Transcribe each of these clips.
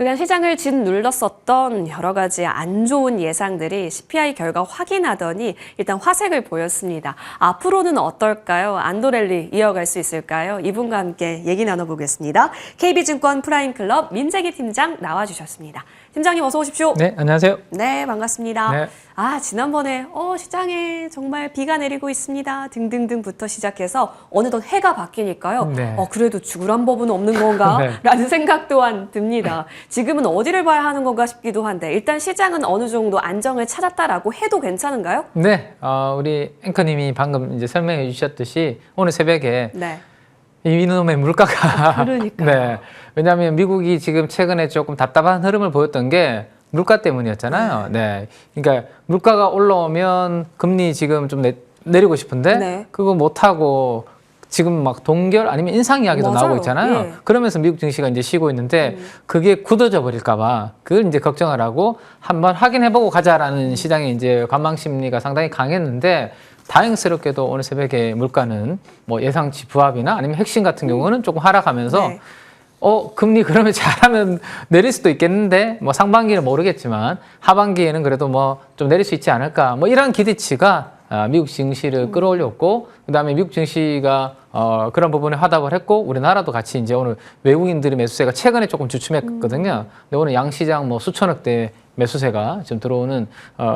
그간 시장을 짓눌렀었던 여러 가지 안 좋은 예상들이 CPI 결과 확인하더니 일단 화색을 보였습니다. 앞으로는 어떨까요? 안도랠리 이어갈 수 있을까요? 이분과 함께 얘기 나눠보겠습니다. KB증권 프라임클럽 민재기 팀장 나와주셨습니다. 팀장님 어서 오십시오. 네, 안녕하세요. 네, 반갑습니다. 네. 지난번에 시장에 정말 비가 내리고 있습니다. 등등등부터 시작해서 어느덧 해가 바뀌니까요. 네. 그래도 죽으란 법은 없는 건가? 네. 라는 생각 또한 듭니다. 지금은 어디를 봐야 하는 건가 싶기도 한데 일단 시장은 어느 정도 안정을 찾았다라고 해도 괜찮은가요? 네, 우리 앵커님이 방금 이제 설명해 주셨듯이 오늘 새벽에 네. 이놈의 물가가 그러니까요. 네, 왜냐하면 미국이 지금 최근에 조금 답답한 흐름을 보였던 게 물가 때문이었잖아요. 네, 그러니까 물가가 올라오면 금리 지금 좀 내리고 싶은데 네. 그거 못 하고 지금 막 동결 아니면 인상 이야기도 맞아요. 나오고 있잖아요. 예. 그러면서 미국 증시가 이제 쉬고 있는데 그게 굳어져 버릴까봐 그걸 이제 걱정을 하고 한번 확인해보고 가자라는 시장의 이제 관망 심리가 상당히 강했는데. 다행스럽게도 오늘 새벽에 물가는 뭐 예상치 부합이나 아니면 핵심 같은 경우는 조금 하락하면서 네. 금리 그러면 잘하면 내릴 수도 있겠는데 뭐 상반기는 모르겠지만 하반기에는 그래도 뭐 좀 내릴 수 있지 않을까 뭐 이런 기대치가 미국 증시를 끌어올렸고 그다음에 미국 증시가 그런 부분에 화답을 했고 우리나라도 같이 이제 오늘 외국인들의 매수세가 최근에 조금 주춤했거든요. 근데 오늘 양시장 뭐 수천억대 매수세가 지금 들어오는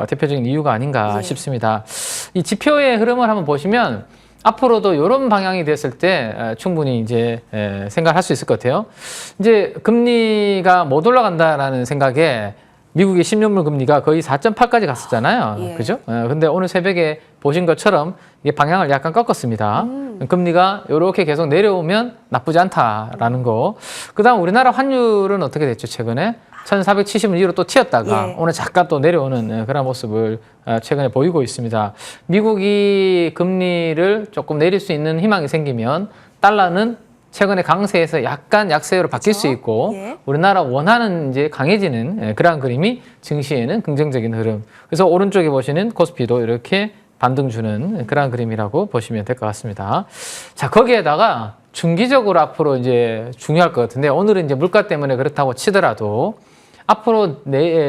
대표적인 이유가 아닌가 싶습니다. 이 지표의 흐름을 한번 보시면 앞으로도 이런 방향이 됐을 때 충분히 이제 생각할 수 있을 것 같아요. 이제 금리가 못 올라간다라는 생각에 미국의 10년물 금리가 거의 4.8까지 갔었잖아요. 예. 그죠? 근데 오늘 새벽에 보신 것처럼 이게 방향을 약간 꺾었습니다. 금리가 이렇게 계속 내려오면 나쁘지 않다라는 거. 그다음 우리나라 환율은 어떻게 됐죠, 최근에? 1470원 위로 또 튀었다가 오늘 잠깐 또 내려오는 그런 모습을 최근에 보이고 있습니다. 미국이 금리를 조금 내릴 수 있는 희망이 생기면 달러는 최근에 강세에서 약간 약세로 바뀔 수 있고 우리나라 원화는 이제 강해지는 그러한 그림이 증시에는 긍정적인 흐름. 그래서 오른쪽에 보시는 코스피도 이렇게 반등 주는 그러한 그림이라고 보시면 될 것 같습니다. 자, 거기에다가 중기적으로 앞으로 이제 중요할 것 같은데 오늘은 이제 물가 때문에 그렇다고 치더라도 앞으로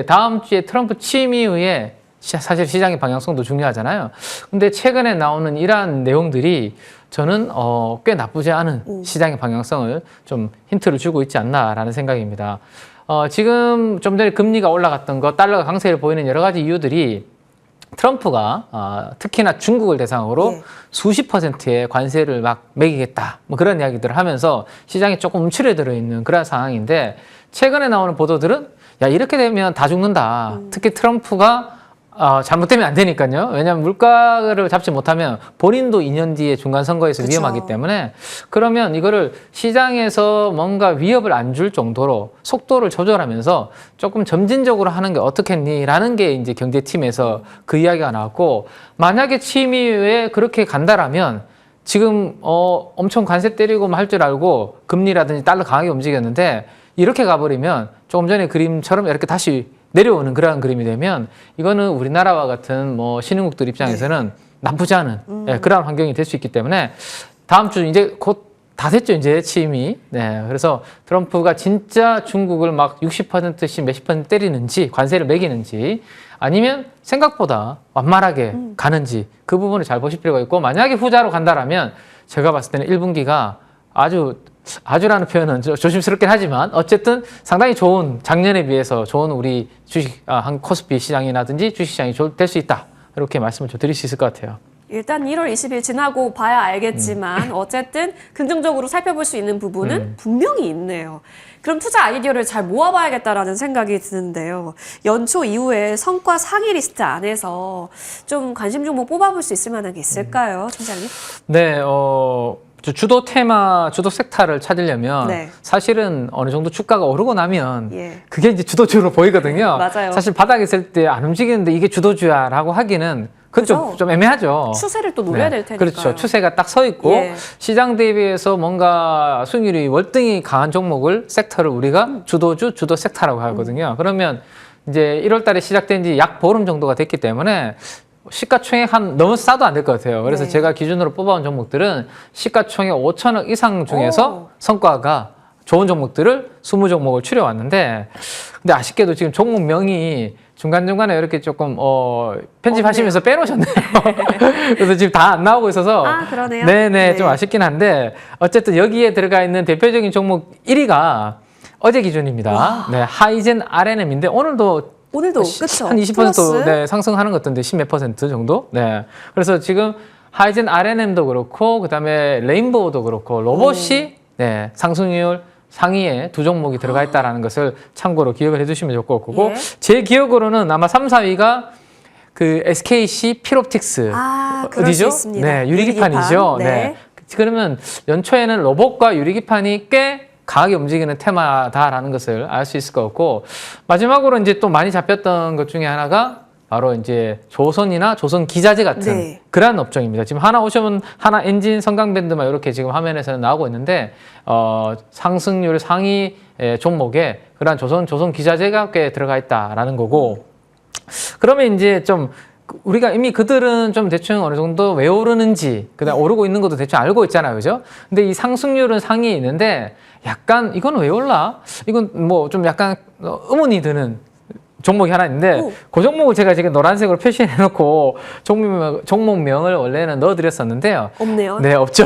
다음 주에 트럼프 취임 이후에 사실 시장의 방향성도 중요하잖아요. 근데 최근에 나오는 이러한 내용들이 저는 꽤 나쁘지 않은 시장의 방향성을 좀 힌트를 주고 있지 않나라는 생각입니다. 지금 좀 전에 금리가 올라갔던 거, 달러가 강세를 보이는 여러 가지 이유들이 트럼프가 특히나 중국을 대상으로 수십 %의 관세를 막 매기겠다 뭐 그런 이야기들을 하면서 시장이 조금 움츠러들어 있는 그런 상황인데 최근에 나오는 보도들은 야 이렇게 되면 다 죽는다. 특히 트럼프가 잘못되면 안 되니까요. 왜냐하면 물가를 잡지 못하면 본인도 2년 뒤에 중간 선거에서 그쵸. 위험하기 때문에 그러면 이거를 시장에서 뭔가 위협을 안 줄 정도로 속도를 조절하면서 조금 점진적으로 하는 게 어떻겠니라는 게 이제 경제팀에서 그 이야기가 나왔고 만약에 취임 이후에 그렇게 간다라면 지금 엄청 관세 때리고 할 줄 알고 금리라든지 달러 강하게 움직였는데 이렇게 가버리면 조금 전에 그림처럼 이렇게 다시 내려오는 그러한 그림이 되면 이거는 우리나라와 같은 뭐 신흥국들 입장에서는 나쁘지 않은 그러한 환경이 될 수 있기 때문에 다음 주 이제 곧 다 됐죠 이제 취임이. 네, 그래서 트럼프가 진짜 중국을 막 60%씩 몇십 % 때리는지 관세를 매기는지 아니면 생각보다 완만하게 가는지 그 부분을 잘 보실 필요가 있고 만약에 후자로 간다라면 제가 봤을 때는 1분기가 아주라는 표현은 조심스럽긴 하지만 어쨌든 상당히 좋은 작년에 비해서 좋은 우리 주식 한 코스피 시장이라든지 주식시장이 될 수 있다 이렇게 말씀을 좀 드릴 수 있을 것 같아요. 일단 1월 20일 지나고 봐야 알겠지만 어쨌든 긍정적으로 살펴볼 수 있는 부분은 분명히 있네요. 그럼 투자 아이디어를 잘 모아봐야겠다라는 생각이 드는데요. 연초 이후에 성과 상위 리스트 안에서 좀 관심 종목 뽑아볼 수 있을 만한 게 있을까요, 팀장님? 네, 주도 테마, 주도 섹터를 찾으려면 사실은 어느 정도 주가가 오르고 나면 그게 이제 주도주로 보이거든요. 맞아요. 사실 바닥에 있을 때 안 움직이는데 이게 주도주야라고 하기는 그건 좀 애매하죠. 추세를 또 노려야 될 테니까요. 그렇죠. 추세가 딱 서 있고 시장 대비해서 뭔가 수익률이 월등히 강한 종목을 섹터를 우리가 주도 섹터라고 하거든요. 그러면 이제 1월 달에 시작된 지 약 보름 정도가 됐기 때문에 시가총액 너무 싸도 안 될 것 같아요. 그래서 제가 기준으로 뽑아온 종목들은 시가총액 5천억 이상 중에서 성과가 좋은 종목들을 20종목을 추려왔는데 근데 아쉽게도 지금 종목명이 중간중간에 이렇게 조금 편집하시면서 빼놓으셨네요. 그래서 지금 다 안 나오고 있어서 그러네요. 네네 네. 좀 아쉽긴 한데 어쨌든 여기에 들어가 있는 대표적인 종목 1위가 어제 기준입니다. 네, 하이젠 RNM인데 오늘도 그쵸? 한 20% 플러스? 네, 상승하는 것 같던데 10몇 % 정도. 네. 그래서 지금 하이젠 RNM도 그렇고 그다음에 레인보우도 그렇고 로봇이 네, 상승률 상위에 두 종목이 들어가 있다라는 것을 참고로 기억을 해두시면 좋을 것 같고 예. 제 기억으로는 아마 3, 4위가 그 SKC 필옵틱스 그럴 수 있습니다. 네, 유리기판이죠. 유리기판. 네. 그러면 연초에는 로봇과 유리기판이 꽤 강하게 움직이는 테마다라는 것을 알 수 있을 것 같고 마지막으로 이제 또 많이 잡혔던 것 중에 하나가 바로 이제 조선이나 조선 기자재 같은 네. 그러한 업종입니다. 지금 하나 오시면 하나 엔진 성강밴드만 이렇게 지금 화면에서는 나오고 있는데 상승률 상위 종목에 그러한 조선 기자재가 꽤 들어가 있다라는 거고 그러면 이제 좀 우리가 이미 그들은 좀 대충 어느 정도 왜 오르는지 그다음 오르고 있는 것도 대충 알고 있잖아요, 그죠? 근데 이 상승률은 상위에 있는데 약간 이건 왜 올라? 이건 뭐 좀 약간 의문이 드는 종목이 하나 있는데 그 종목을 제가 지금 노란색으로 표시해놓고 종목명을 원래는 넣어드렸었는데요. 없네요. 네, 없죠.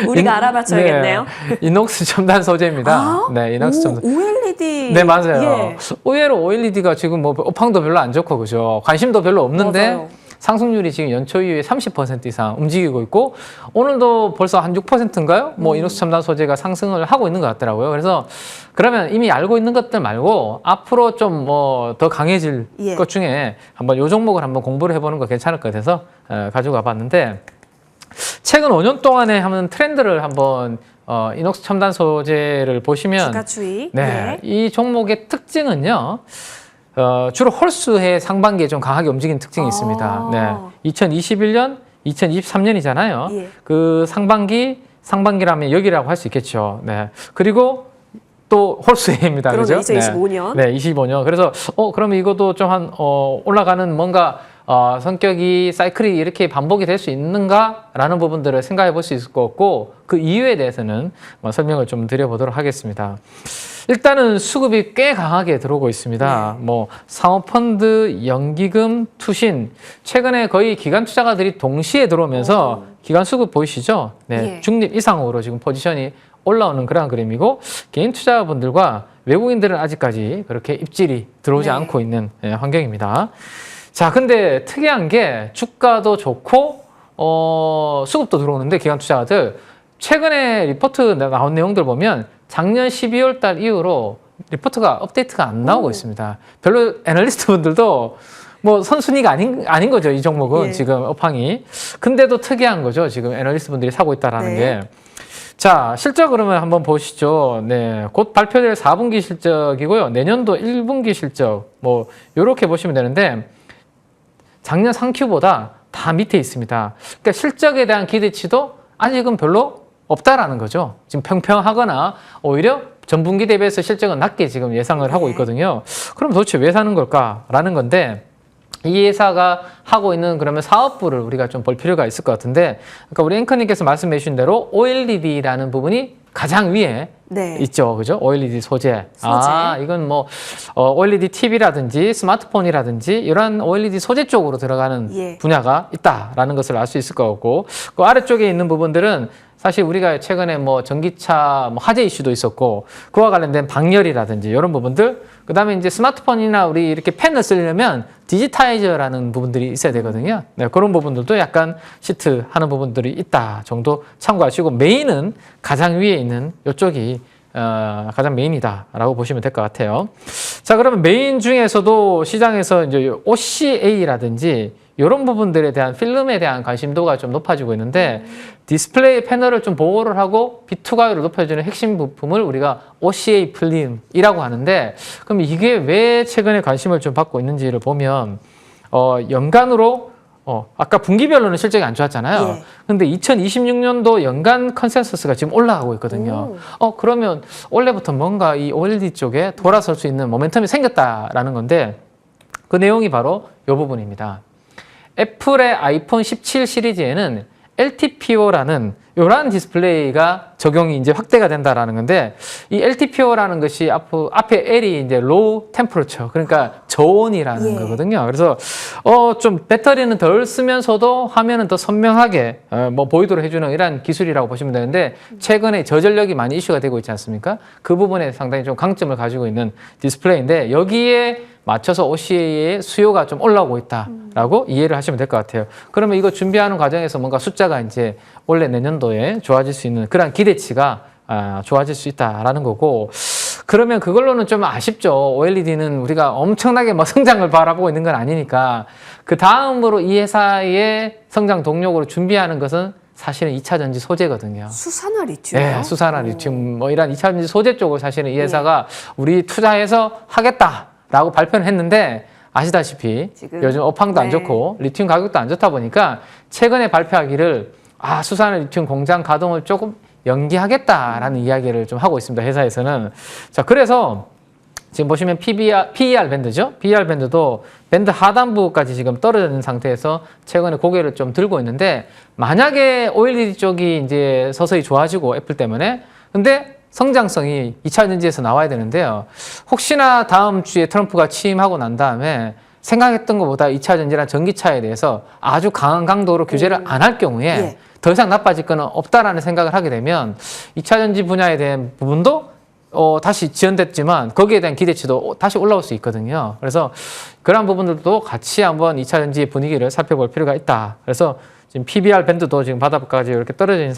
우리가 알아봐줘야겠네요. 네, 이녹스 첨단 소재입니다. 네, 이녹스 첨단. OLED. 네, 맞아요. 예. 의외로 OLED가 지금 뭐 업황도 별로 안 좋고 그죠. 관심도 별로 없는데 맞아요. 상승률이 지금 연초 이후에 30% 이상 움직이고 있고 오늘도 벌써 한 6%인가요? 뭐 이녹스 첨단 소재가 상승을 하고 있는 것 같더라고요. 그래서 그러면 이미 알고 있는 것들 말고 앞으로 좀 뭐 더 강해질 예. 것 중에 한번 요 종목을 한번 공부를 해보는 거 괜찮을 것 같아서 가져가 봤는데 최근 5년 동안에 하는 트렌드를 한번 이녹스 첨단 소재를 보시면 주가추이. 네, 이 종목의 특징은요. 주로 홀수의 상반기에 좀 강하게 움직이는 특징이 있습니다. 네, 2021년, 2023년이잖아요. 예. 그 상반기라면 여기라고 할 수 있겠죠. 네, 그리고 또 홀수해입니다. 그러네, 그죠? 2025년. 네, 25년. 그래서 그러면 이것도 좀 한 올라가는 뭔가 성격이 사이클이 이렇게 반복이 될 수 있는가라는 부분들을 생각해 볼 수 있을 것 같고 그 이유에 대해서는 설명을 좀 드려보도록 하겠습니다. 일단은 수급이 꽤 강하게 들어오고 있습니다. 네. 뭐 사모펀드, 연기금, 투신 최근에 거의 기관 투자가들이 동시에 들어오면서 기관 수급 보이시죠? 네, 예. 중립 이상으로 지금 포지션이 올라오는 그런 그림이고 개인 투자분들과 외국인들은 아직까지 그렇게 입질이 들어오지 네. 않고 있는 환경입니다. 자, 근데 특이한 게 주가도 좋고 수급도 들어오는데 기관 투자자들 최근에 리포트 나온 내용들 보면 작년 12월 달 이후로 리포트가 업데이트가 안 나오고 있습니다. 별로 애널리스트 분들도 뭐 선순위가 아닌 거죠. 이 종목은 예. 지금 업황이. 근데도 특이한 거죠. 지금 애널리스트 분들이 사고 있다라는 네. 게. 자, 실적 그러면 한번 보시죠. 네, 곧 발표될 4분기 실적이고요. 내년도 1분기 실적 뭐 이렇게 보시면 되는데 작년 상큐보다 다 밑에 있습니다. 그러니까 실적에 대한 기대치도 아직은 별로 없다라는 거죠. 지금 평평하거나 오히려 전분기 대비해서 실적은 낮게 지금 예상을 하고 있거든요. 그럼 도대체 왜 사는 걸까라는 건데 이 회사가 하고 있는 그러면 사업부를 우리가 좀 볼 필요가 있을 것 같은데 그러니까 우리 앵커님께서 말씀해 주신 대로 OLED라는 부분이 가장 위에 네. 있죠. 그죠? OLED 소재. 소재. 이건 뭐 OLED TV라든지 스마트폰이라든지 이런 OLED 소재 쪽으로 들어가는 예. 분야가 있다라는 것을 알 수 있을 것 같고 그 아래쪽에 있는 부분들은 사실 우리가 최근에 뭐 전기차 뭐 화재 이슈도 있었고 그와 관련된 방열이라든지 이런 부분들 그다음에 이제 스마트폰이나 우리 이렇게 펜을 쓰려면 디지타이저라는 부분들이 있어야 되거든요. 네, 그런 부분들도 약간 시트하는 부분들이 있다 정도 참고하시고 메인은 가장 위에 있는 이쪽이 가장 메인이다라고 보시면 될 것 같아요. 자, 그러면 메인 중에서도 시장에서 이제 OCA라든지 이런 부분들에 대한 필름에 대한 관심도가 좀 높아지고 있는데 디스플레이 패널을 좀 보호를 하고 빛투과율을 높여주는 핵심 부품을 우리가 OCA 필름이라고 하는데 그럼 이게 왜 최근에 관심을 좀 받고 있는지를 보면 연간으로 아까 분기별로는 실적이 안 좋았잖아요. 예. 근데 2026년도 연간 컨센서스가 지금 올라가고 있거든요. 그러면 원래부터 뭔가 이 OLED 쪽에 돌아설 수 있는 모멘텀이 생겼다라는 건데 그 내용이 바로 이 부분입니다. 애플의 아이폰 17 시리즈에는 LTPO라는 이러한 디스플레이가 적용이 이제 확대가 된다라는 건데, 이 LTPO라는 것이 앞에 L이 이제 low temperature, 그러니까 저온이라는 거거든요. 그래서 좀 배터리는 덜 쓰면서도 화면은 더 선명하게 뭐 보이도록 해주는 이런 기술이라고 보시면 되는데, 최근에 저전력이 많이 이슈가 되고 있지 않습니까? 그 부분에 상당히 좀 강점을 가지고 있는 디스플레이인데, 여기에 맞춰서 OCA의 수요가 좀 올라오고 있다라고 이해를 하시면 될 것 같아요. 그러면 이거 준비하는 과정에서 뭔가 숫자가 이제 올해 내년도에 좋아질 수 있는 그런 기대치가 좋아질 수 있다라는 거고, 그러면 그걸로는 좀 아쉽죠. OLED는 우리가 엄청나게 뭐 성장을 바라보고 있는 건 아니니까, 그 다음으로 이 회사의 성장 동력으로 준비하는 것은 사실은 2차 전지 소재거든요. 수산화 리튬. 네, 수산화 리튬 뭐 이런 2차 전지 소재 쪽을 사실은 이 회사가 우리 투자해서 하겠다라고 발표를 했는데, 아시다시피 지금, 요즘 업황도 안 좋고 리튬 가격도 안 좋다 보니까 최근에 발표하기를 수산화 리튬 공장 가동을 조금 연기하겠다라는 이야기를 좀 하고 있습니다. 회사에서는. 자, 그래서 지금 보시면 PER 밴드죠. PER 밴드도 밴드 하단부까지 지금 떨어져 있는 상태에서 최근에 고개를 좀 들고 있는데, 만약에 OLED 쪽이 이제 서서히 좋아지고 애플 때문에, 근데 성장성이 2차 전지에서 나와야 되는데요. 혹시나 다음 주에 트럼프가 취임하고 난 다음에 생각했던 것보다 2차 전지나 전기차에 대해서 아주 강한 강도로 규제를 안 할 경우에 더 이상 나빠질 거는 없다라는 생각을 하게 되면 2차 전지 분야에 대한 부분도 다시 지연됐지만 거기에 대한 기대치도 다시 올라올 수 있거든요. 그래서 그런 부분들도 같이 한번 2차 전지 분위기를 살펴볼 필요가 있다. 그래서 지금 PBR 밴드도 지금 바닥까지 이렇게 떨어진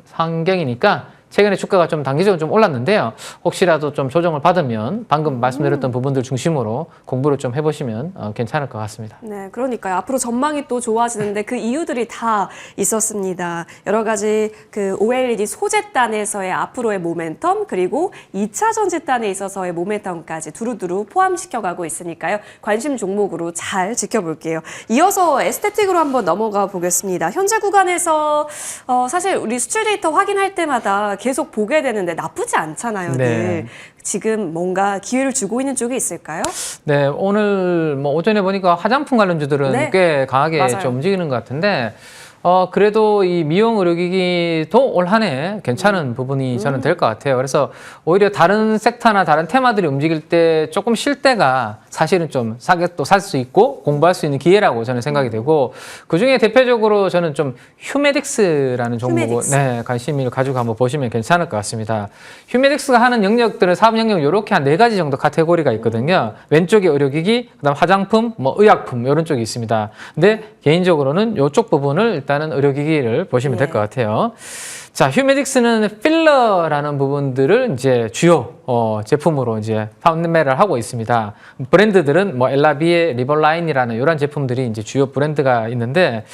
상경이니까 최근에 주가가 좀 단기적으로 좀 올랐는데요. 혹시라도 좀 조정을 받으면 방금 말씀드렸던 부분들 중심으로 공부를 좀 해보시면 괜찮을 것 같습니다. 네, 그러니까요. 앞으로 전망이 또 좋아지는데 그 이유들이 다 있었습니다. 여러 가지 그 OLED 소재단에서의 앞으로의 모멘텀, 그리고 2차 전지단에 있어서의 모멘텀까지 두루두루 포함시켜가고 있으니까요. 관심 종목으로 잘 지켜볼게요. 이어서 에스테틱으로 한번 넘어가 보겠습니다. 현재 구간에서 사실 우리 수출 데이터 확인할 때마다 계속 보게 되는데 나쁘지 않잖아요. 늘. 지금 뭔가 기회를 주고 있는 쪽이 있을까요? 네, 오늘 뭐 오전에 보니까 화장품 관련주들은 꽤 강하게 맞아요. 좀 움직이는 것 같은데, 그래도 이 미용 의료기기도 올 한 해 괜찮은 부분이 저는 될 것 같아요. 그래서 오히려 다른 섹터나 다른 테마들이 움직일 때 조금 쉴 때가 사실은 좀 싸게 또 살 수 있고 공부할 수 있는 기회라고 저는 생각이 되고, 그중에 대표적으로 저는 좀 휴메딕스라는 종목을 관심을 가지고 한번 보시면 괜찮을 것 같습니다. 휴메딕스가 하는 영역들은 사업 영역 이렇게 한 4가지 정도 카테고리가 있거든요. 왼쪽에 의료기기, 그다음 화장품, 뭐 의약품 이런 쪽이 있습니다. 근데 개인적으로는 이쪽 부분을 일단은 의료기기를 보시면 될 것 같아요. 자, 휴메딕스는 필러라는 부분들을 이제 주요 제품으로 이제 판매를 하고 있습니다. 브랜드들은 뭐 엘라비에, 리버라인이라는 이런 제품들이 이제 주요 브랜드가 있는데,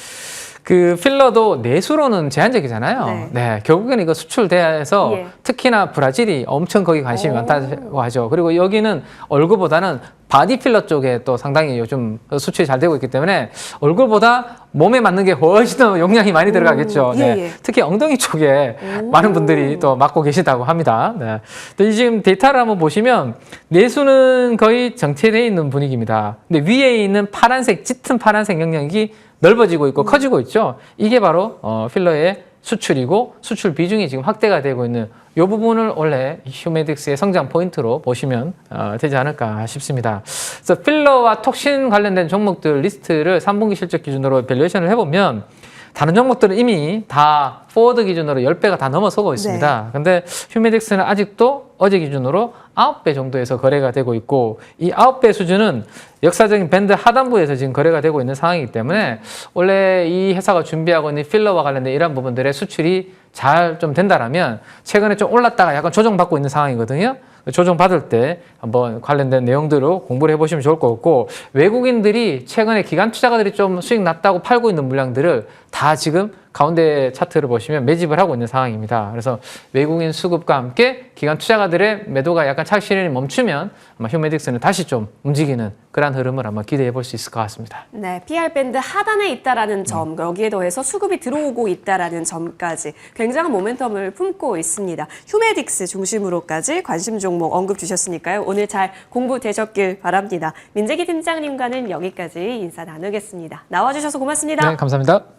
그 필러도 내수로는 제한적이잖아요. 네, 결국에는 이거 수출돼서 특히나 브라질이 엄청 거기 관심이 많다고 하죠. 그리고 여기는 얼굴보다는 바디 필러 쪽에 또 상당히 요즘 수출이 잘 되고 있기 때문에 얼굴보다 몸에 맞는 게 훨씬 더 용량이 많이 들어가겠죠. 특히 엉덩이 쪽에 많은 분들이 또 맡고 계시다고 합니다. 네. 근데 지금 데이터를 한번 보시면 내수는 거의 정체되어 있는 분위기입니다. 근데 위에 있는 파란색, 짙은 파란색 영역이 넓어지고 있고 커지고 있죠. 이게 바로 필러의 수출이고, 수출 비중이 지금 확대가 되고 있는 이 부분을 원래 휴메딕스의 성장 포인트로 보시면 되지 않을까 싶습니다. 그래서 필러와 톡신 관련된 종목들 리스트를 3분기 실적 기준으로 밸류에이션을 해보면 다른 종목들은 이미 다 포워드 기준으로 10배가 다 넘어서고 있습니다. 근데 휴메딕스는 아직도 어제 기준으로 9배 정도에서 거래가 되고 있고, 이 9배 수준은 역사적인 밴드 하단부에서 지금 거래가 되고 있는 상황이기 때문에 원래 이 회사가 준비하고 있는 필러와 관련된 이런 부분들의 수출이 잘 좀 된다라면, 최근에 좀 올랐다가 약간 조정받고 있는 상황이거든요. 조정받을 때 한번 관련된 내용들을 공부를 해보시면 좋을 것 같고, 외국인들이 최근에 기관 투자가들이 좀 수익 났다고 팔고 있는 물량들을 다 지금 가운데 차트를 보시면 매집을 하고 있는 상황입니다. 그래서 외국인 수급과 함께 기관 투자가들의 매도가 약간 차익 실현이 멈추면 아마 휴메딕스는 다시 좀 움직이는 그런 흐름을 한번 기대해 볼 수 있을 것 같습니다. 네, PR 밴드 하단에 있다라는 점, 여기에 더해서 수급이 들어오고 있다라는 점까지 굉장한 모멘텀을 품고 있습니다. 휴메딕스 중심으로까지 관심 종목 언급 주셨으니까요. 오늘 잘 공부되셨길 바랍니다. 민재기 팀장님과는 여기까지 인사 나누겠습니다. 나와주셔서 고맙습니다. 네, 감사합니다.